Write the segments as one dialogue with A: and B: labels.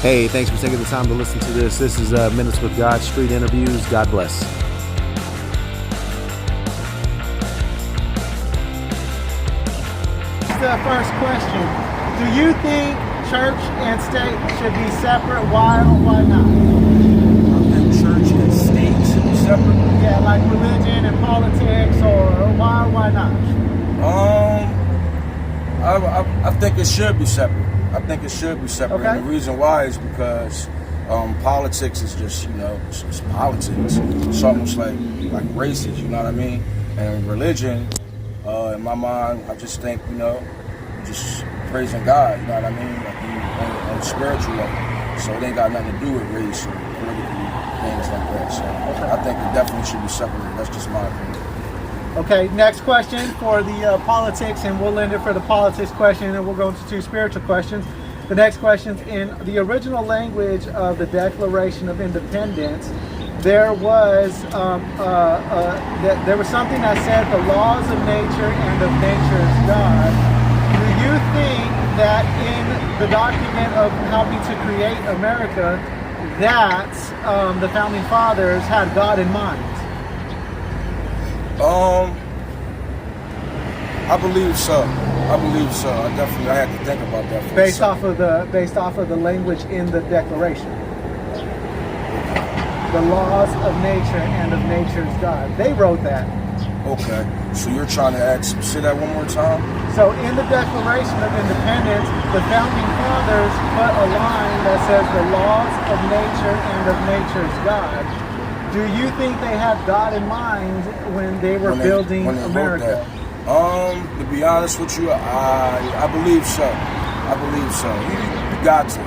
A: Hey, thanks for taking the time to listen to this. This is Minutes with God Street Interviews. God bless.
B: The first question: do you think church and state should be separate? Why or why not?
C: I think church and state should be separate.
B: Yeah, like religion and politics, or why not?
C: I think it should be separate. I think it should be separate.
B: Okay.
C: And the reason why is because politics is just, it's politics. It's almost like races, you know what I mean? And religion, in my mind, I just think, just praising God, you know what I mean? Like on a spiritual level. So it ain't got nothing to do with race or political things like that. So I think it definitely should be separated. That's just my opinion.
B: Okay, next question for the politics, and we'll end it for the politics question, and we'll go into two spiritual questions. The next question's in the original language of the Declaration of Independence. There was there was something that said the laws of nature and of nature's God. Do you think that in the document of helping to create America, that the founding fathers had God in mind?
C: I believe so. I had to think about that.
B: Based off of the language in the Declaration, the laws of nature and of nature's God. They wrote that.
C: Okay. So you're trying to say that one more time?
B: So in the Declaration of Independence, the founding fathers put a line that says the laws of nature and of nature's God. Do you think they had God in mind when they were building America?
C: To be honest with you, I believe so. You got to.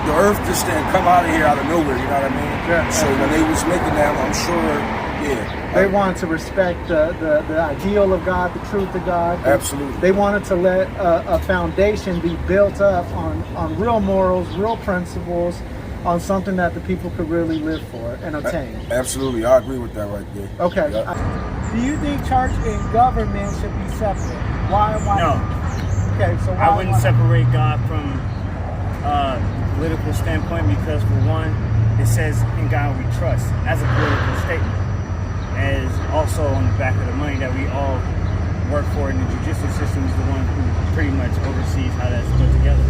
C: The earth just didn't come out of here out of nowhere, you know what I mean?
B: Yeah.
C: So when they was making that, I'm sure,
B: They wanted to respect the ideal of God, the truth of God.
C: Absolutely.
B: They wanted to let a foundation be built up on real morals, real principles, on something that the people could really live for and obtain.
C: Absolutely, I agree with that right there.
B: Okay.
C: Yep.
B: Do you think church and government should be separate? Why?
D: No.
B: Okay, so why?
D: I wouldn't separate God from political standpoint because, for one, it says in God we trust as a political statement, as also on the back of the money that we all work for, and the judicial system is the one who pretty much oversees how that's put together.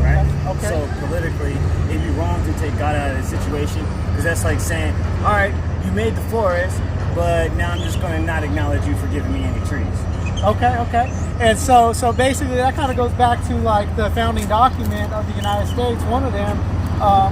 D: Right?
B: Okay.
D: So politically, it'd be wrong to take God out of the situation because that's like saying, all right, you made the forest, but now I'm just going to not acknowledge you for giving me any trees.
B: Okay. And so basically that kind of goes back to like the founding document of the United States, one of them,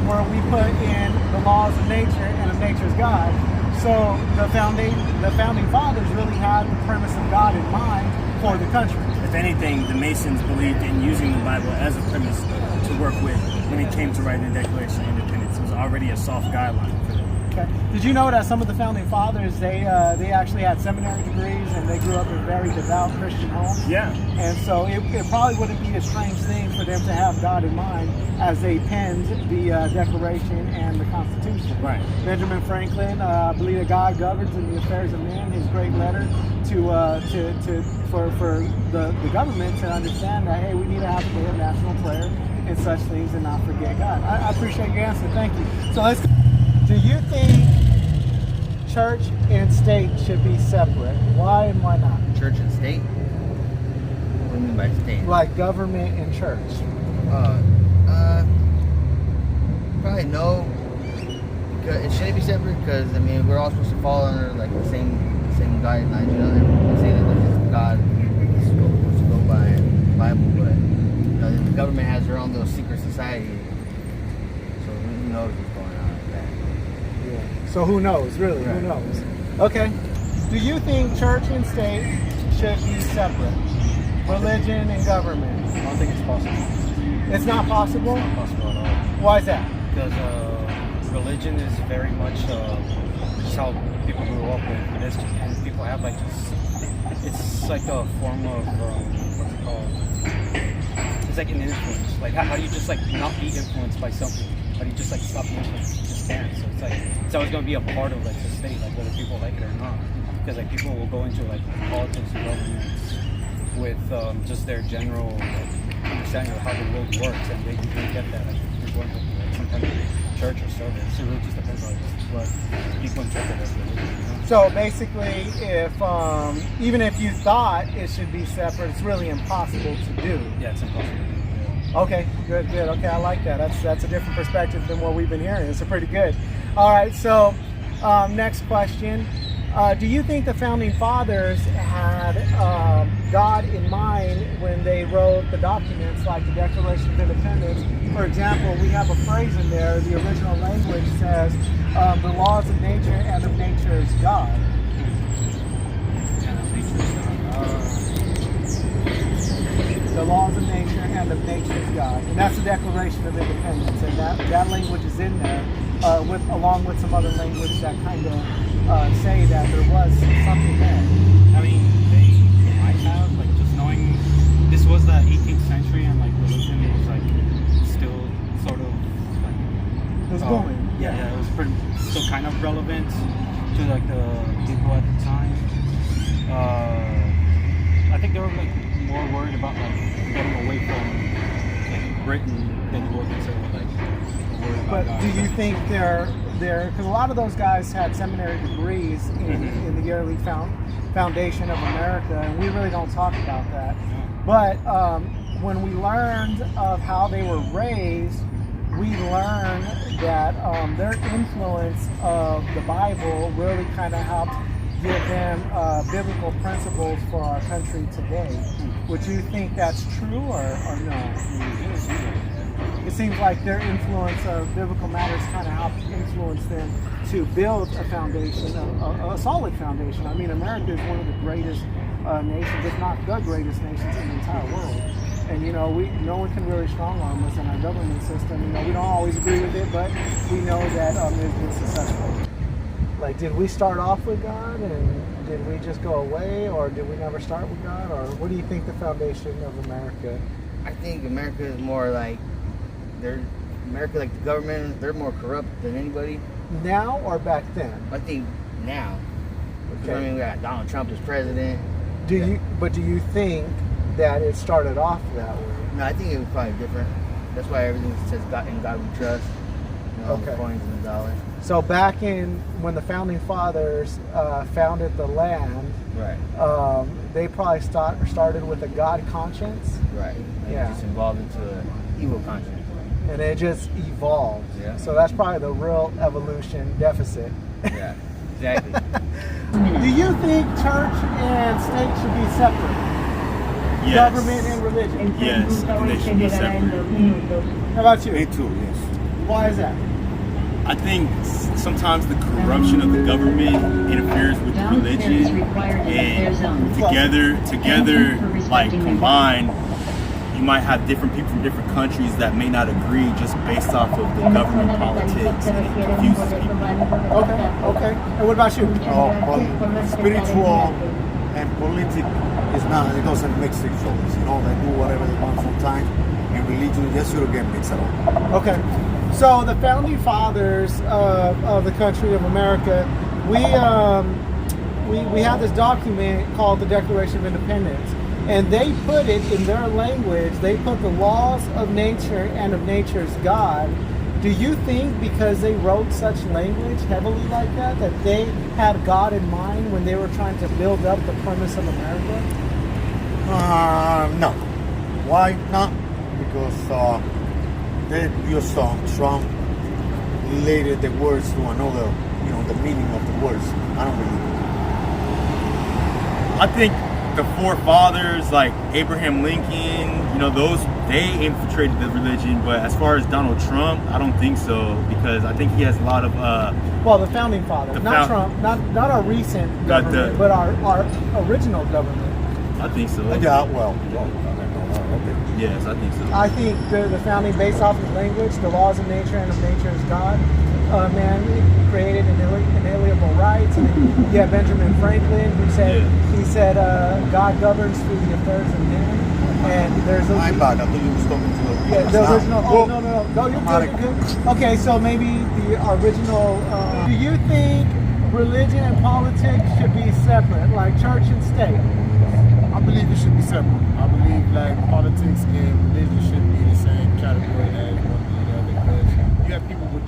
B: where we put in the laws of nature and of nature's God. So the founding fathers really had the premise of God in mind for the country.
D: If anything, the Masons believed in using the Bible as a premise to work with when it came to writing the Declaration of Independence. It was already a soft guideline for them.
B: Okay. Did you know that some of the founding fathers, they actually had seminary degrees and they grew up in very devout Christian homes?
D: Yeah.
B: And so it probably wouldn't be a strange thing for them to have God in mind as they penned the Declaration and the Constitution.
D: Right.
B: Benjamin Franklin believed that God governs in the affairs of men. His great letter for the government to understand that, hey, we need to have a day of national prayer and such things and not forget God. I appreciate your answer. Thank you. So let's. Do you think church and state should be separate? Why and why not?
E: Church and state? What do you mean by state?
B: Like government and church.
E: Probably no. Because it shouldn't be separate because we're all supposed to fall under like the same guidelines. They say that there's God is supposed to go by the Bible, but the government has their own little secret society. So who knows what's going on with that?
B: Yeah. So who knows, really?
E: Right.
B: Who knows? Okay. Do you think church and state should be separate? Religion and government?
F: I don't think it's possible.
B: It's not possible?
F: It's not possible at all.
B: Why is that?
F: Because religion is very much just how people grew up with. And people have like this, it's like a form of, what's it called? It's like an influence. Like how do you just like not be influenced by something? How do you just like stop the influence? You just can't. So it's like, it's always going to be a part of like the state, like whether people like it or not. Because like people will go into like politics and governments with just their general like, understanding of how the world works, and they get that like, going to like some kind of church or service. It really just depends on what people interpret as religion. You know?
B: So basically, if even if you thought it should be separate, it's really impossible to do.
F: Yeah, it's impossible.
B: Okay, good. Okay, I like that. That's a different perspective than what we've been hearing. It's a pretty good. All right, so next question. Do you think the founding fathers had God in mind when they wrote the documents like the Declaration of Independence? For example, we have a phrase in there, the original language says, the laws of nature and of nature is God. The laws of nature and of nature is God. And that's the Declaration of Independence. And that language is in there along with some other language that kind of say that there was something there.
F: I mean, they might have, like, just knowing this was the 18th century and, like, religion was, like, still sort of, like...
B: It was booming.
F: Yeah, it was still kind of relevant to, like, the people at the time. I think they were, like, more worried about, like, getting away from, like, Britain than they were concerned with, like, worried about
B: But
F: God.
B: do you think they're because a lot of those guys had seminary degrees in the early foundation of America, and we really don't talk about that. But when we learned of how they were raised, we learned that their influence of the Bible really kind of helped give them biblical principles for our country today. Would you think that's true or no? It seems like their influence of biblical matters kind of helped influence them to build a foundation, a solid foundation. I mean, America is one of the greatest nations, if not the greatest nations in the entire world. And, you know, no one can really strong-arm us in our government system. You know, we don't always agree with it, but we know that it's been successful. Like, did we start off with God, and did we just go away, or did we never start with God? Or what do you think the foundation of America?
E: I think America is more like America, like the government, they're more corrupt than anybody.
B: Now or back then?
E: I think now.
B: Okay.
E: I mean, we got Donald Trump as president.
B: Do you think that it started off that way?
E: No, I think it was probably different. That's why everything says God and God we trust. You know,
B: Okay.
E: the coins and the dollars.
B: So back in when the founding fathers founded the land,
E: Right.
B: they probably started with a God conscience,
E: Right. Like
B: Yeah.
E: just involved into an evil conscience.
B: and it just evolved.
E: Yeah.
B: So that's probably the real evolution deficit.
E: Yeah. Exactly.
B: Do you think church and state should be separate?
G: Yes.
B: Government and religion.
G: Yes, I think they should be separate.
B: How about you?
G: Me too, yes.
B: Why is that?
G: I think sometimes the corruption of the government interferes with religion, and together, like combined, you might have different people from different countries that may not agree just based off of the government politics, and it confuses people.
B: Okay. And what about you?
H: But spiritual and political is not, it doesn't mix each other. You know, they do whatever they want sometimes, and religion just shouldn't get mixed at all.
B: Okay. So the founding fathers of the country of America, we have this document called the Declaration of Independence, and they put it in their language. They put the laws of nature and of nature's God. Do you think because they wrote such language heavily like that they had God in mind when they were trying to build up the premise of America?
H: No. Why not? Because they just Trump related the words to another, you know, the meaning of the words. I don't believe it.
G: I think the forefathers, like Abraham Lincoln, you know, they infiltrated the religion. But as far as Donald Trump, I don't think so, because I think he has a lot of
B: Well, the founding fathers, not Trump, not our recent government, but our original government.
G: I think so.
H: Yeah, well,
G: Yes, I think so.
B: I think the founding, based off of language, the laws of nature and of nature is God. Man created inalienable rights. And you have Benjamin Franklin, who said God governs through the affairs of men. And there's
H: I'm bad. I thought you was talking to
B: the original. Oh, no, you're good. Okay, so maybe the original. Do you think religion and politics should be separate, like church and state?
I: I believe it should be separate. I believe like politics and religion should be the same category as one or the other,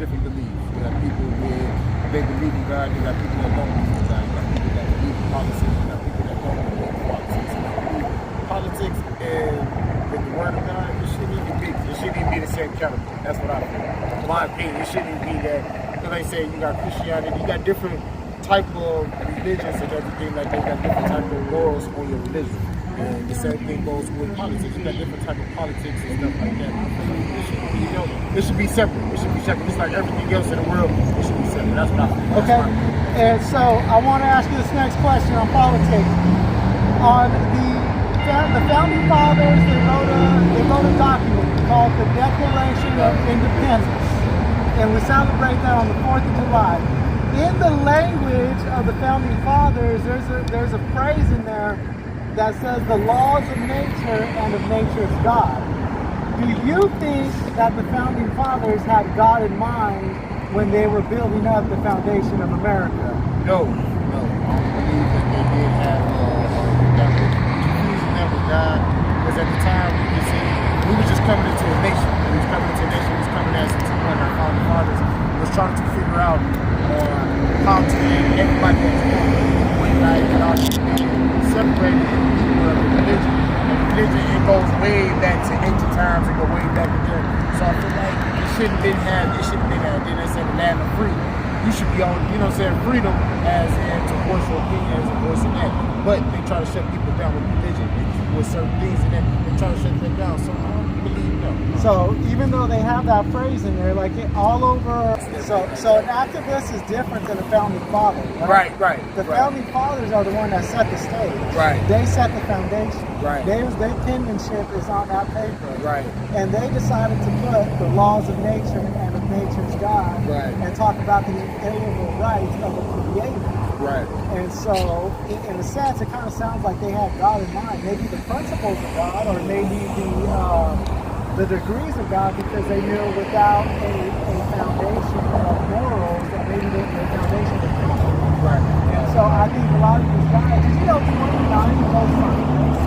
I: different beliefs. You got people where they believe in God, you got people that don't believe in God, you got people that believe in politics, you got people that don't believe in politics. And I believe politics and with the word of God, it shouldn't even be. It shouldn't even be the same category. That's what I feel. In my opinion, it shouldn't even be that. Because they say you got Christianity, you got different type of religions and everything like that. You got different type of morals on your religion. And the same thing goes with politics. You got different type of politics and stuff like that. It should be, it should be separate. It should be separate. Just like everything else in the world, it should be separate. That's what I feel.
B: Okay. And so I want to ask you this next question on politics. On the founding fathers, they wrote a document called the Declaration of Independence, and we celebrate that on the 4th of July. In the language of the founding fathers, there's a phrase in there that says the laws of nature and of nature's God. Do you think that the founding fathers had God in mind when they were building up the foundation of America?
I: No. I don't believe that they did have that confusing them with God. Because at the time, we were just coming into a nation. We was coming into a nation. We was coming as into one of our founding fathers. We was trying to figure out how to everybody that's when like and all separated people of religion. And religion, it goes way back to ancient times. It goes way back to there. So I feel like it shouldn't have been had. Then they said the land of free. You should be on, freedom as in to voice your opinion, as a voice in that. But they try to shut people down with religion and with certain things in that. They try to shut them down. So I don't believe no.
B: So even though they have that phrase in there, like all over, so an activist is different than a founding father, right?
I: Right.
B: The founding fathers are the one that set the stage.
I: Right.
B: They set the foundation.
I: Right.
B: Their penmanship is on that paper.
I: Right.
B: And they decided to put the laws of nature and of nature's God.
I: Right.
B: And talk about the inalienable rights of the Creator.
I: Right.
B: And so, in a sense, it kind of sounds like they had God in mind. Maybe the principles of God, or maybe the degrees of God, because they knew without a foundation of morals that maybe the foundation would crumble.
I: Right.
B: And so I think a lot of these guys, 29 of those documents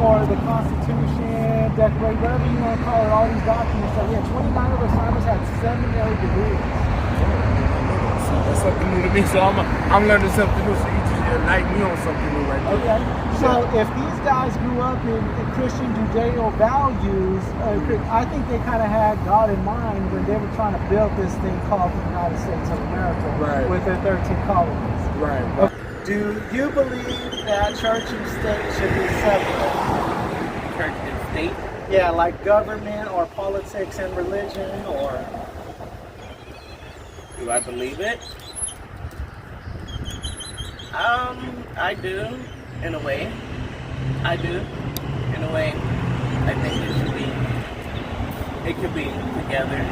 B: for the Constitution, Declaration, whatever you want to call it, all these documents, so yeah, 29 of those signers had seminary degrees.
I: That's something new to me. So I'm learning something new. So you just enlighten me on something new right there.
B: Okay. So if these guys grew up in Christian Judeo values, I think they kind of had God in mind when they were trying to build this thing called the United States of America,
I: right,
B: with their 13 colonies.
I: Right.
B: Okay. Do you believe that church and state should be separate?
J: Church and state?
B: Yeah, like government or politics and religion, or...
J: Do I believe it? I do, in a way. I do, in a way. I think it could be together.